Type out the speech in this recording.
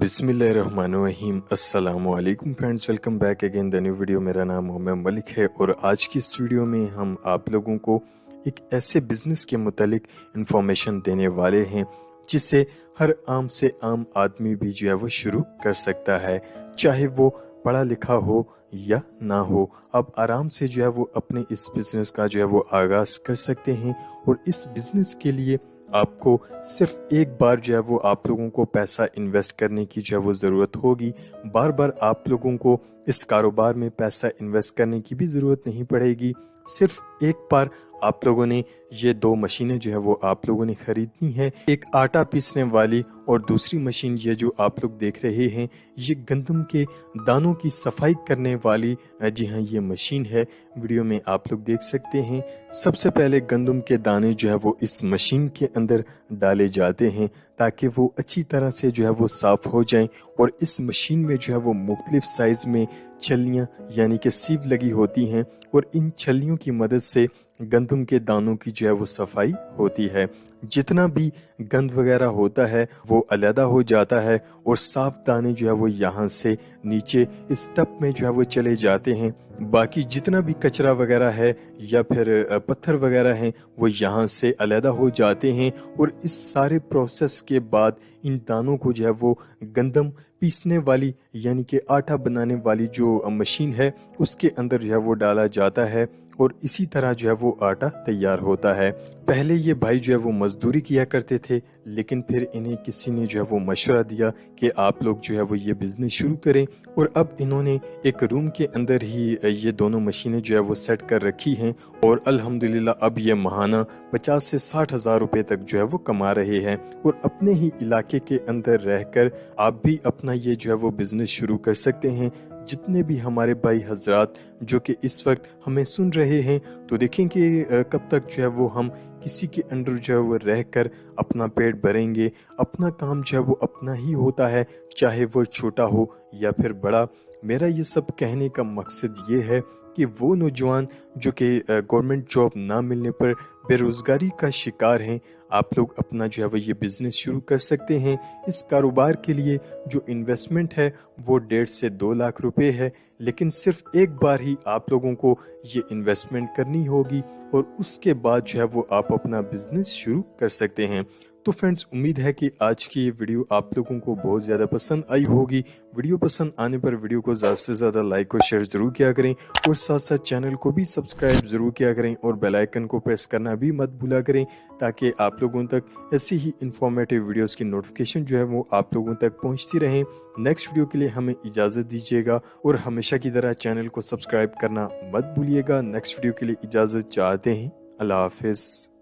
बिस्मिल्लाहिर्रहमानिर्रहीम। अस्सलाम वालेकुम friends, welcome back again the new video. मेरा नाम मोहम्मद मलिक है और आज की इस वीडियो में हम आप लोगों को एक ऐसे बिज़नेस के मुतालिक इंफॉर्मेशन देने वाले हैं जिससे हर आम से आम आदमी भी जो है वो शुरू कर सकता है, चाहे वो पढ़ा लिखा हो या ना हो। आप आराम से जो है वो अपने इस बिज़नेस का जो है वो आगाज़ कर सकते हैं और इस बिज़नेस के लिए आपको सिर्फ एक बार जो है वो आप लोगों को पैसा इन्वेस्ट करने की जो है वो ज़रूरत होगी। बार बार आप लोगों को इस कारोबार में पैसा इन्वेस्ट करने की भी ज़रूरत नहीं पड़ेगी। सिर्फ एक बार आप लोगों ने ये दो मशीनें जो है वो आप लोगों ने खरीदनी है, एक आटा पीसने वाली और दूसरी मशीन ये जो आप लोग देख रहे हैं ये गंदम के दानों की सफाई करने वाली जी हाँ ये मशीन है। वीडियो में आप लोग देख सकते हैं। सबसे पहले गंदम के दाने जो है वो इस मशीन के अंदर डाले जाते हैं ताकि वो अच्छी तरह से जो है वो साफ हो जाएं और इस मशीन में जो है वो मुख्तलिफ साइज में छल्लियाँ यानी कि सीव लगी होती हैं और इन छल्लियों की मदद से गंदम के दानों की जो है वो सफाई होती है। जितना भी गंद वगैरह होता है वो अलहदा हो जाता है और साफ दाने जो है वो यहाँ से नीचे इस टब में जो है वो चले जाते हैं। बाकी जितना भी कचरा वगैरह है या फिर पत्थर वगैरह हैं वो यहाँ से अलहदा हो जाते हैं और इस सारे प्रोसेस के बाद इन दानों को जो है वो गंदम पीसने वाली यानी कि आटा बनाने वाली जो मशीन है उसके अंदर जो है वो डाला जाता है और इसी तरह जो है वो आटा तैयार होता है। पहले ये भाई जो है वो मजदूरी किया करते थे, लेकिन फिर इन्हें किसी ने जो है वो मशवरा दिया कि आप लोग जो है वो ये बिजनेस शुरू करें और अब इन्होंने एक रूम के अंदर ही ये दोनों मशीनें जो है वो सेट कर रखी हैं और अल्हम्दुलिल्लाह अब ये महाना 50 से 60 हज़ार रुपए तक जो है वो कमा रहे हैं और अपने ही इलाके के अंदर रहकर आप भी अपना ये जो है वो बिजनेस शुरू कर सकते हैं। जितने भी हमारे भाई हजरात जो कि इस वक्त हमें सुन रहे हैं तो देखें कि कब तक जो है वो हम किसी के अंडर जो है वो रहकर अपना पेट भरेंगे। अपना काम जो है वो अपना ही होता है, चाहे वो छोटा हो या फिर बड़ा। मेरा ये सब कहने का मकसद ये है कि वो नौजवान जो कि गवर्नमेंट जॉब ना मिलने पर बेरोज़गारी का शिकार हैं, आप लोग अपना जो है वो ये बिज़नेस शुरू कर सकते हैं। इस कारोबार के लिए जो इन्वेस्टमेंट है वो 1.5 से 2 लाख रुपए है, लेकिन सिर्फ एक बार ही आप लोगों को ये इन्वेस्टमेंट करनी होगी और उसके बाद जो है वो आप अपना बिज़नेस शुरू कर सकते हैं। तो फ्रेंड्स, उम्मीद है कि आज की ये वीडियो आप लोगों को बहुत ज़्यादा पसंद आई होगी। वीडियो पसंद आने पर वीडियो को ज़्यादा से ज़्यादा लाइक और शेयर ज़रूर किया करें और साथ साथ चैनल को भी सब्सक्राइब ज़रूर किया करें और बेल आइकन को प्रेस करना भी मत भूला करें ताकि आप लोगों तक ऐसी ही इंफॉर्मेटिव वीडियोस की नोटिफिकेशन जो है वो आप लोगों तक पहुंचती रहें। नेक्स्ट वीडियो के लिए हमें इजाज़त दीजिएगा और हमेशा की तरह चैनल को सब्सक्राइब करना मत भूलिएगा। नेक्स्ट वीडियो के लिए इजाज़त चाहते हैं। अल्लाह हाफिज़।